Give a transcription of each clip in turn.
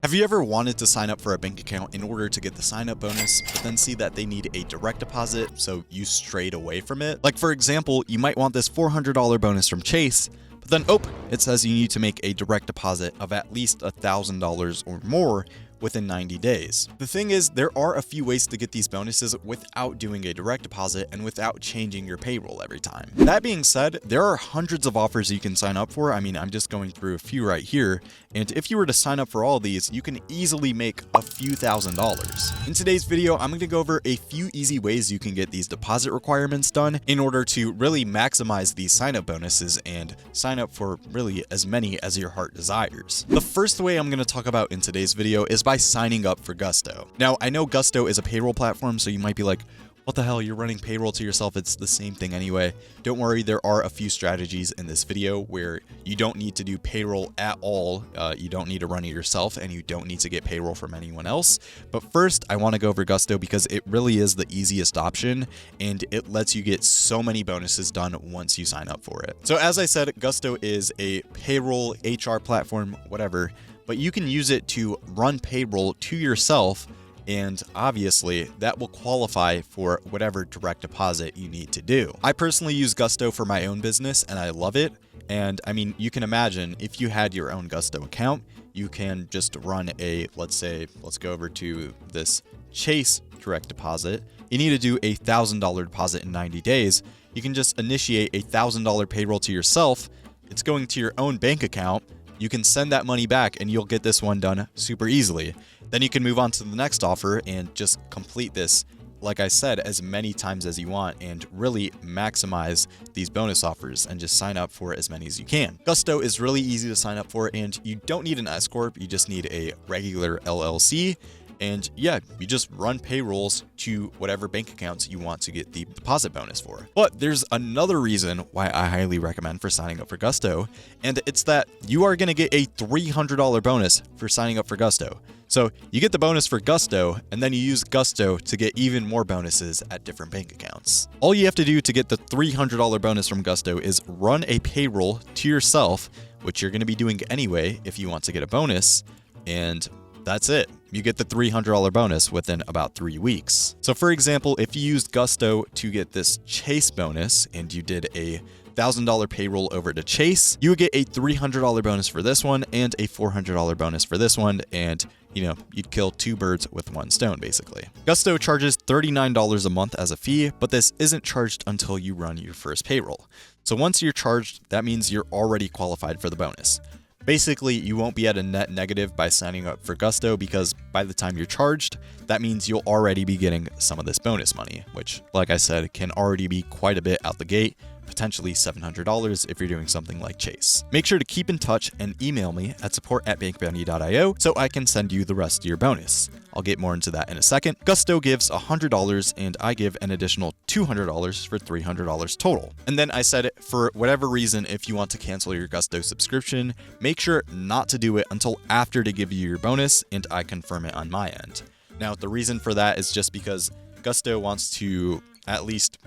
Have you ever wanted to sign up for a bank account in order to get the sign up bonus, but then see that they need a direct deposit, so you strayed away from it? Like, for example, you might want this $400 bonus from Chase, but then, it says you need to make a direct deposit of at least $1,000 or more within 90 days. The thing is, there are a few ways to get these bonuses without doing a direct deposit and without changing your payroll every time. That being said, there are hundreds of offers you can sign up for. I mean, I'm just going through a few right here, and if you were to sign up for all these, you can easily make a few $1,000s. In today's video, I'm going to go over a few easy ways you can get these deposit requirements done in order to really maximize these sign up bonuses and sign up for really as many as your heart desires. The first way I'm going to talk about in today's video is by signing up for Gusto. Now, I know Gusto is a payroll platform, so you might be like, what the hell, you're running payroll to yourself, it's the same thing anyway. Don't worry, there are a few strategies in this video where you don't need to do payroll at all. You don't need to run it yourself, and you don't need to get payroll from anyone else. But first, I want to go over Gusto because it really is the easiest option, and it lets you get so many bonuses done once you sign up for it. So as I said, Gusto is a payroll, HR platform, whatever, but you can use it to run payroll to yourself, and obviously that will qualify for whatever direct deposit you need to do. I personally use Gusto for my own business and I love it. And I mean, you can imagine if you had your own Gusto account, you can just run let's go over to this Chase direct deposit. You need to do a $1,000 deposit in 90 days. You can just initiate a $1,000 payroll to yourself. It's going to your own bank account. You can send that money back and you'll get this one done super easily. Then you can move on to the next offer and just complete this, like I said, as many times as you want and really maximize these bonus offers and just sign up for as many as you can. Gusto is really easy to sign up for, and you don't need an S Corp, you just need a regular LLC. And yeah, you just run payrolls to whatever bank accounts you want to get the deposit bonus for. But there's another reason why I highly recommend for signing up for Gusto, and it's that you are going to get a $300 bonus for signing up for Gusto. So you get the bonus for Gusto, and then you use Gusto to get even more bonuses at different bank accounts. All you have to do to get the $300 bonus from Gusto is run a payroll to yourself, which you're going to be doing anyway if you want to get a bonus, and that's it. You get the $300 bonus within about 3 weeks. So for example, if you used Gusto to get this Chase bonus and you did a $1,000 payroll over to Chase, you would get a $300 bonus for this one and a $400 bonus for this one, and you'd kill two birds with one stone, basically. Gusto charges $39 a month as a fee, but this isn't charged until you run your first payroll. So once you're charged, that means you're already qualified for the bonus. Basically, you won't be at a net negative by signing up for Gusto because by the time you're charged, that means you'll already be getting some of this bonus money, which, like I said, can already be quite a bit out the gate, potentially $700 if you're doing something like Chase. Make sure to keep in touch and email me at support@bankbounty.io so I can send you the rest of your bonus. I'll get more into that in a second. Gusto gives $100 and I give an additional $200 for $300 total. And then I said, for whatever reason, if you want to cancel your Gusto subscription, make sure not to do it until after they give you your bonus and I confirm it on my end. Now, the reason for that is just because Gusto wants to you at least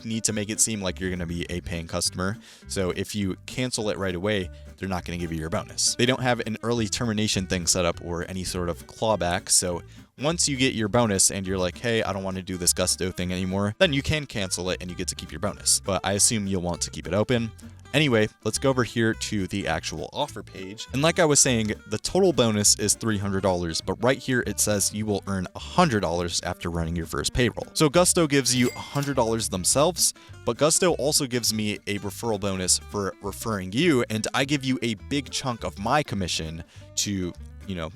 need to make it seem like you're going to be a paying customer. So if you cancel it right away, they're not going to give you your bonus. They don't have an early termination thing set up or any sort of clawback. So once you get your bonus and you're like, hey, I don't want to do this Gusto thing anymore, then you can cancel it and you get to keep your bonus. But I assume you'll want to keep it open. Anyway, let's go over here to the actual offer page. And like I was saying, the total bonus is $300, but right here it says you will earn $100 after running your first payroll. So Gusto gives you $100 themselves, but Gusto also gives me a referral bonus for referring you, and I give you a big chunk of my commission to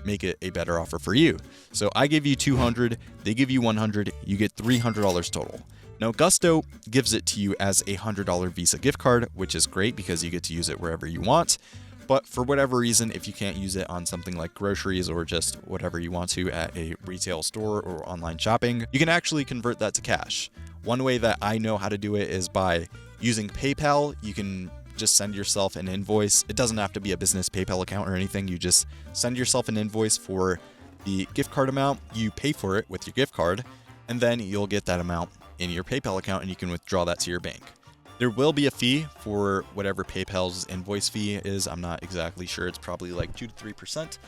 make it a better offer for you. So I give you $200, they give you $100, you get $300 total. Now, Gusto gives it to you as a $100 Visa gift card, which is great because you get to use it wherever you want. But for whatever reason, if you can't use it on something like groceries or just whatever you want to at a retail store or online shopping, you can actually convert that to cash. One way that I know how to do it is by using PayPal. You can just send yourself an invoice. It doesn't have to be a business PayPal account or anything. You just send yourself an invoice for the gift card amount. You pay for it with your gift card, and then you'll get that amount in your PayPal account and you can withdraw that to your bank. There will be a fee for whatever PayPal's invoice fee is. I'm not exactly sure. It's probably like 2 to 3%.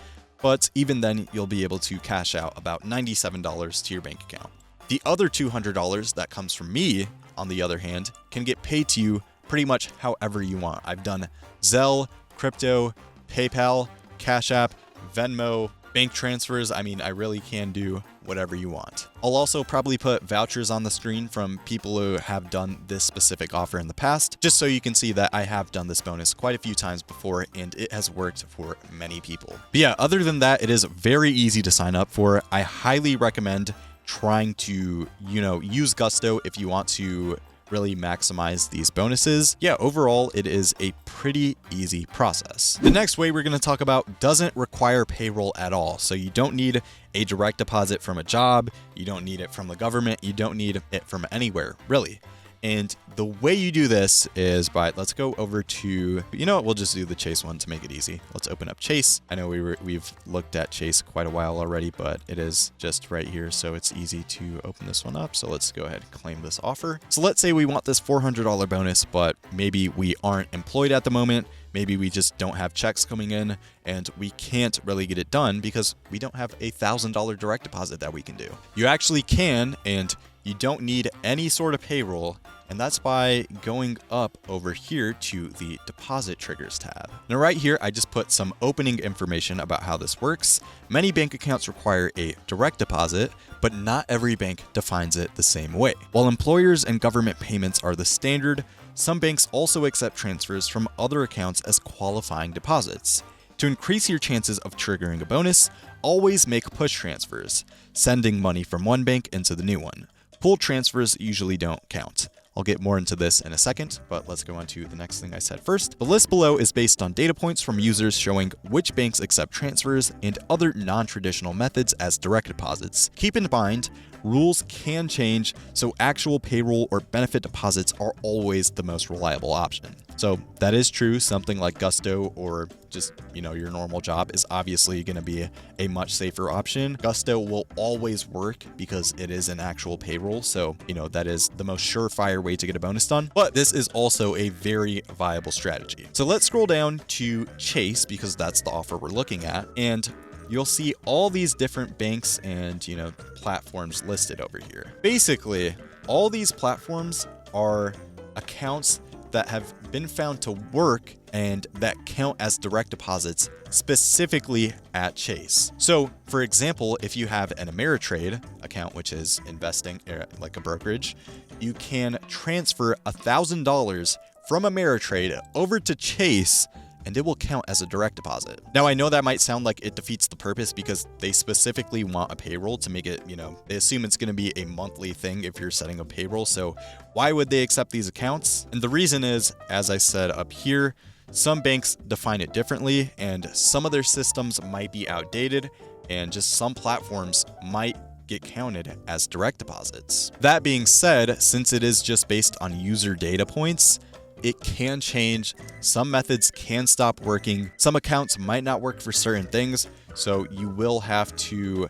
but even then you'll be able to cash out about $97 to your bank account. The other $200 that comes from me, on the other hand, can get paid to you pretty much however you want. I've done Zelle, crypto, PayPal, Cash App, Venmo, bank transfers. I mean, I really can do whatever you want. I'll also probably put vouchers on the screen from people who have done this specific offer in the past, just so you can see that I have done this bonus quite a few times before and it has worked for many people. But yeah, other than that, it is very easy to sign up for. I highly recommend trying to, use Gusto if you want to really maximize these bonuses. Yeah, overall, it is a pretty easy process. The next way we're going to talk about doesn't require payroll at all. So you don't need a direct deposit from a job. You don't need it from the government. You don't need it from anywhere, really. And the way you do this is by, let's go over to, we'll just do the Chase one to make it easy. Let's open up Chase. I know we've looked at Chase quite a while already, but it is just right here, so it's easy to open this one up. So let's go ahead and claim this offer. So let's say we want this $400 bonus, but maybe we aren't employed at the moment. Maybe we just don't have checks coming in and we can't really get it done because we don't have a $1,000 direct deposit that we can do. You actually can, and you don't need any sort of payroll, and that's by going up over here to the deposit triggers tab. Now right here, I just put some opening information about how this works. Many bank accounts require a direct deposit, but not every bank defines it the same way. While employers and government payments are the standard, some banks also accept transfers from other accounts as qualifying deposits. To increase your chances of triggering a bonus, always make push transfers, sending money from one bank into the new one. Pool transfers usually don't count. I'll get more into this in a second, but let's go on to the next thing I said first. The list below is based on data points from users showing which banks accept transfers and other non-traditional methods as direct deposits. Keep in mind, rules can change, so actual payroll or benefit deposits are always the most reliable option. So that is true. Something like Gusto or just, your normal job is obviously going to be a much safer option. Gusto will always work because it is an actual payroll. So, that is the most surefire way to get a bonus done. But this is also a very viable strategy. So let's scroll down to Chase because that's the offer we're looking at. And you'll see all these different banks and, platforms listed over here. Basically, all these platforms are accounts that have been found to work and that count as direct deposits specifically at Chase. So, for example, if you have an Ameritrade account, which is investing like a brokerage, you can transfer $1,000 from Ameritrade over to Chase and it will count as a direct deposit. Now, I know that might sound like it defeats the purpose because they specifically want a payroll to make it, they assume it's going to be a monthly thing if you're setting a payroll. So why would they accept these accounts? And the reason is, as I said up here, some banks define it differently and some of their systems might be outdated and just some platforms might get counted as direct deposits. That being said, since it is just based on user data points, it can change. Some methods can stop working. Some accounts might not work for certain things. So you will have to,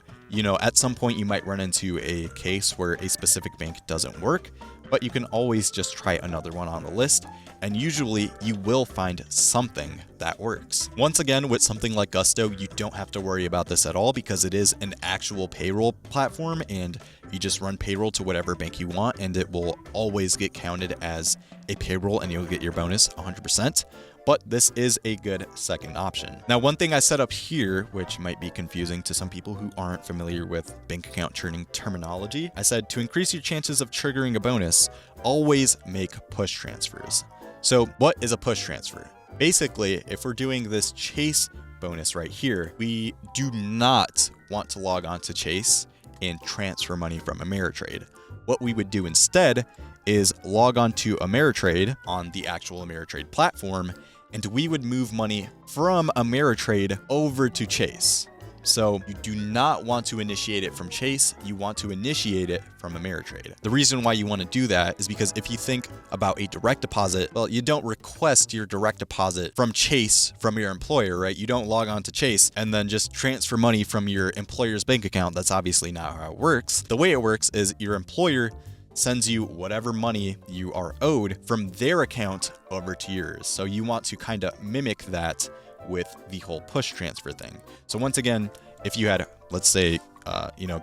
at some point you might run into a case where a specific bank doesn't work, but you can always just try another one on the list. And usually you will find something that works. Once again, with something like Gusto, you don't have to worry about this at all because it is an actual payroll platform and you just run payroll to whatever bank you want and it will always get counted as a payroll and you'll get your bonus 100%. But this is a good second option. Now, one thing I set up here, which might be confusing to some people who aren't familiar with bank account churning terminology, I said to increase your chances of triggering a bonus, always make push transfers. So what is a push transfer? Basically, if we're doing this Chase bonus right here, we do not want to log on to Chase and transfer money from Ameritrade. What we would do instead is log on to Ameritrade on the actual Ameritrade platform, and we would move money from Ameritrade over to Chase. So you do not want to initiate it from Chase, you want to initiate it from Ameritrade. The reason why you want to do that is because if you think about a direct deposit, well, you don't request your direct deposit from Chase from your employer, right? You don't log on to Chase and then just transfer money from your employer's bank account. That's obviously not how it works. The way it works is your employer sends you whatever money you are owed from their account over to yours. So you want to kind of mimic that with the whole push transfer thing. So once again, if you had, let's say,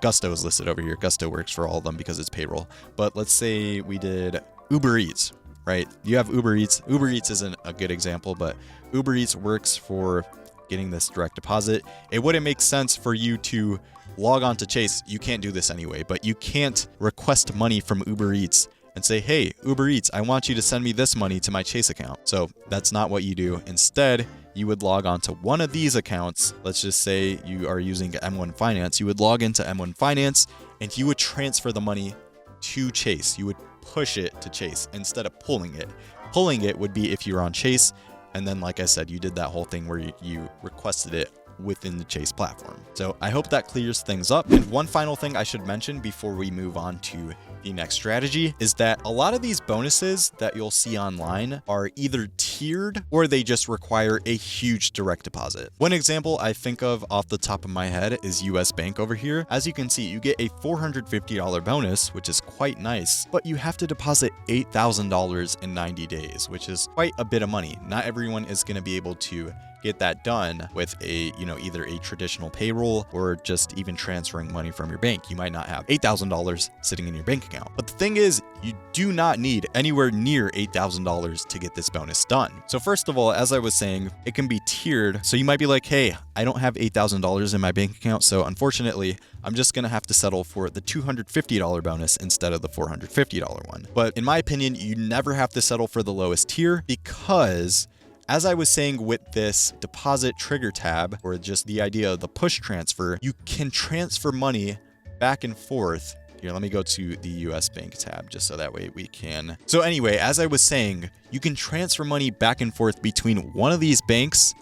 Gusto is listed over here. Gusto works for all of them because it's payroll. But let's say we did Uber Eats, right? You have Uber Eats. Uber Eats isn't a good example, but Uber Eats works for getting this direct deposit. It wouldn't make sense for you to log on to Chase. You can't do this anyway, but you can't request money from Uber Eats and say, hey, Uber Eats, I want you to send me this money to my Chase account. So that's not what you do. Instead, you would log on to one of these accounts. Let's just say you are using M1 Finance. You would log into M1 Finance and you would transfer the money to Chase. You would push it to Chase instead of pulling it. Pulling it would be if you're on Chase. And then, like I said, you did that whole thing where you requested it within the Chase platform. So I hope that clears things up. And one final thing I should mention before we move on to the next strategy is that a lot of these bonuses that you'll see online are either tiered or they just require a huge direct deposit. One example I think of off the top of my head is US Bank over here. As you can see, you get a $450 bonus, which is quite nice, but you have to deposit $8,000 in 90 days, which is quite a bit of money. Not everyone is going to be able to get that done with a, either a traditional payroll or just even transferring money from your bank. You might not have $8,000 sitting in your bank account. But the thing is, you do not need anywhere near $8,000 to get this bonus done. So first of all, as I was saying, it can be tiered. So you might be like, hey, I don't have $8,000 in my bank account. So unfortunately, I'm just going to have to settle for the $250 bonus instead of the $450 one. But in my opinion, you never have to settle for the lowest tier because, as I was saying with this deposit trigger tab, or just the idea of the push transfer, you can transfer money back and forth. Here, let me go to the US Bank tab just so that way we can. So anyway, as I was saying, you can transfer money back and forth between one of these banks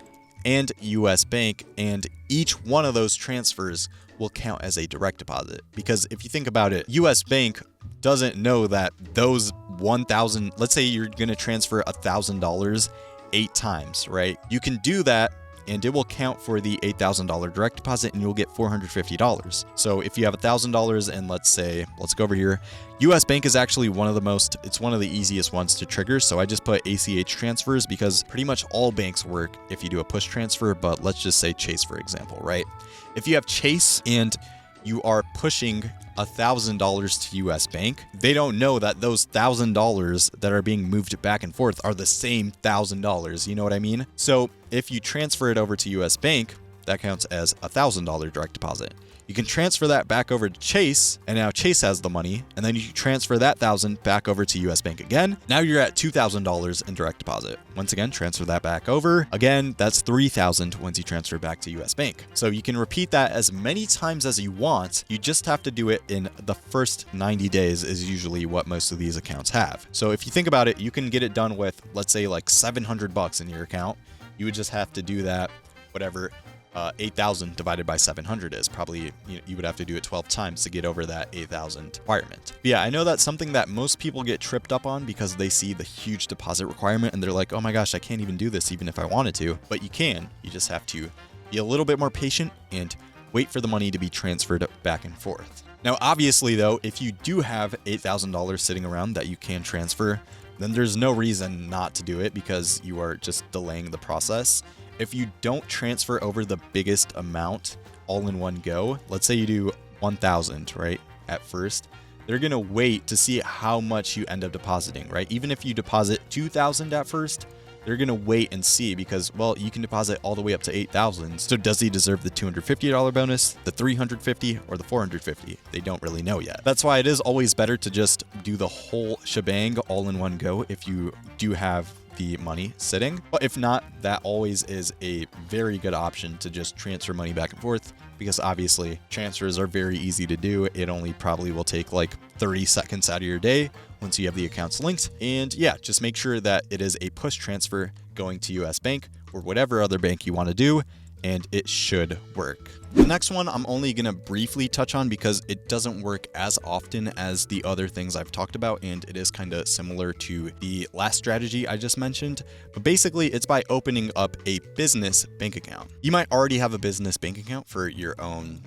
and US Bank, and each one of those transfers will count as a direct deposit. Because if you think about it, US Bank doesn't know that those 1,000, let's say you're going to transfer $1,000 8 times, right? You can do that and it will count for the $8,000 direct deposit and you'll get $450. So if you have $1,000 and let's go over here, US Bank is actually one of the easiest ones to trigger. So I just put ACH transfers because pretty much all banks work if you do a push transfer, but let's just say Chase, for example, right? If you have Chase and you are pushing $1,000 to US Bank, they don't know that those $1,000 that are being moved back and forth are the same $1,000. You know what I mean? So if you transfer it over to US Bank, that counts as $1,000 direct deposit. You can transfer that back over to Chase, and now Chase has the money, and then you transfer that $1,000 back over to US Bank again. Now you're at $2,000 in direct deposit. Once again, transfer that back over. Again, that's $3,000 once you transfer back to US Bank. So you can repeat that as many times as you want. You just have to do it in the first 90 days is usually what most of these accounts have. So if you think about it, you can get it done with, let's say, like $700 in your account. You would just have to do that, whatever 8,000 divided by 700 is. Probably you would have to do it 12 times to get over that 8,000 requirement. But yeah, I know that's something that most people get tripped up on because they see the huge deposit requirement and they're like, oh my gosh, I can't even do this even if I wanted to. But you can. You just have to be a little bit more patient and wait for the money to be transferred back and forth. Now, obviously, though, if you do have $8,000 sitting around that you can transfer, then there's no reason not to do it because you are just delaying the process. If you don't transfer over the biggest amount all in one go, let's say you do 1,000, right, at first, they're going to wait to see how much you end up depositing, right? Even if you deposit 2,000 at first, they're going to wait and see because, well, you can deposit all the way up to 8,000. So does he deserve the $250 bonus, the $350, or the $450? They don't really know yet. That's why it is always better to just do the whole shebang all in one go if you do have the money sitting. But if not, that always is a very good option to just transfer money back and forth because obviously transfers are very easy to do. It only probably will take like 30 seconds out of your day once you have the accounts linked. And yeah, just make sure that it is a push transfer going to US Bank or whatever other bank you want to do, and it should work. The next one I'm only going to briefly touch on because it doesn't work as often as the other things I've talked about, and it is kind of similar to the last strategy I just mentioned. But basically, it's by opening up a business bank account. You might already have a business bank account for your own,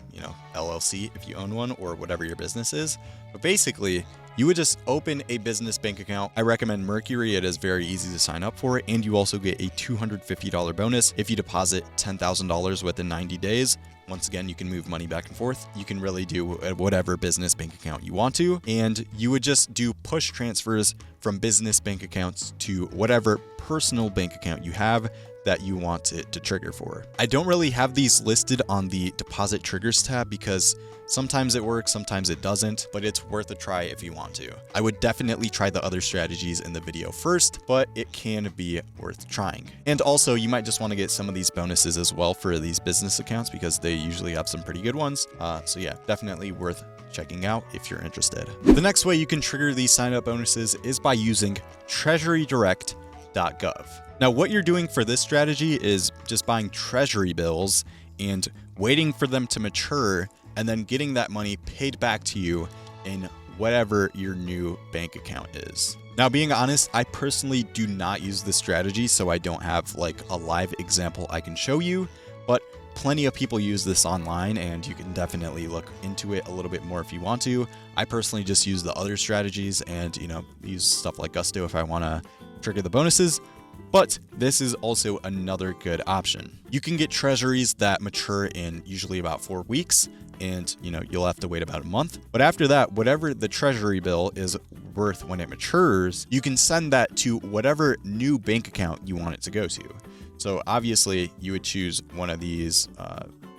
LLC if you own one or whatever your business is. But basically, you would just open a business bank account. I recommend Mercury. It is very easy to sign up for, and you also get a $250 bonus if you deposit $10,000 within 90 days. Once again, you can move money back and forth. You can really do whatever business bank account you want to, and you would just do push transfers from business bank accounts to whatever personal bank account you have that you want it to trigger for. I don't really have these listed on the deposit triggers tab because sometimes it works, sometimes it doesn't, but it's worth a try if you want to. I would definitely try the other strategies in the video first, but it can be worth trying. And also, you might just want to get some of these bonuses as well for these business accounts because they usually have some pretty good ones. So yeah, definitely worth checking out if you're interested. The next way you can trigger these sign-up bonuses is by using treasurydirect.gov. Now, what you're doing for this strategy is just buying treasury bills and waiting for them to mature and then getting that money paid back to you in whatever your new bank account is. Now, being honest, I personally do not use this strategy, so I don't have like a live example I can show you, but plenty of people use this online and you can definitely look into it a little bit more if you want to. I personally just use the other strategies and, use stuff like Gusto if I want to trigger the bonuses. But this is also another good option. You can get treasuries that mature in usually about 4 weeks, and you'll have to wait about a month. But after that, whatever the treasury bill is worth when it matures, you can send that to whatever new bank account you want it to go to. So obviously, you would choose one of these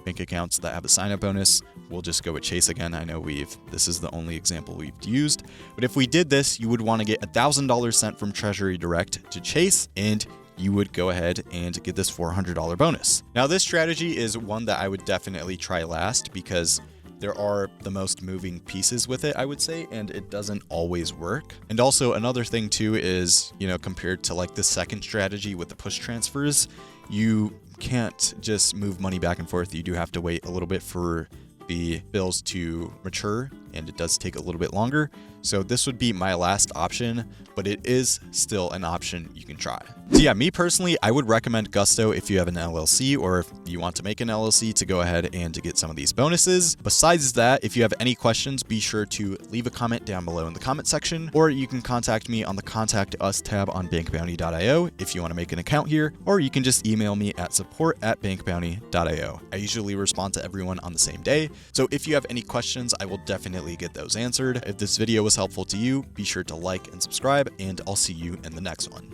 bank accounts that have a sign-up bonus. We'll just go with Chase again. I know this is the only example we've used. But if we did this, you would want to get $1,000 sent from Treasury Direct to Chase, and you would go ahead and get this $400 bonus. Now, this strategy is one that I would definitely try last because there are the most moving pieces with it, I would say, and it doesn't always work. And also another thing too is, compared to like the second strategy with the push transfers, you can't just move money back and forth. You do have to wait a little bit for the bills to mature, and it does take a little bit longer. So this would be my last option, but it is still an option you can try. So yeah, me personally, I would recommend Gusto if you have an LLC or if you want to make an LLC to go ahead and to get some of these bonuses. Besides that, if you have any questions, be sure to leave a comment down below in the comment section, or you can contact me on the Contact Us tab on bankbounty.io if you want to make an account here, or you can just email me at support@bankbounty.io. I usually respond to everyone on the same day, so if you have any questions, I will definitely get those answered. If this video was helpful to you, be sure to like and subscribe, and I'll see you in the next one.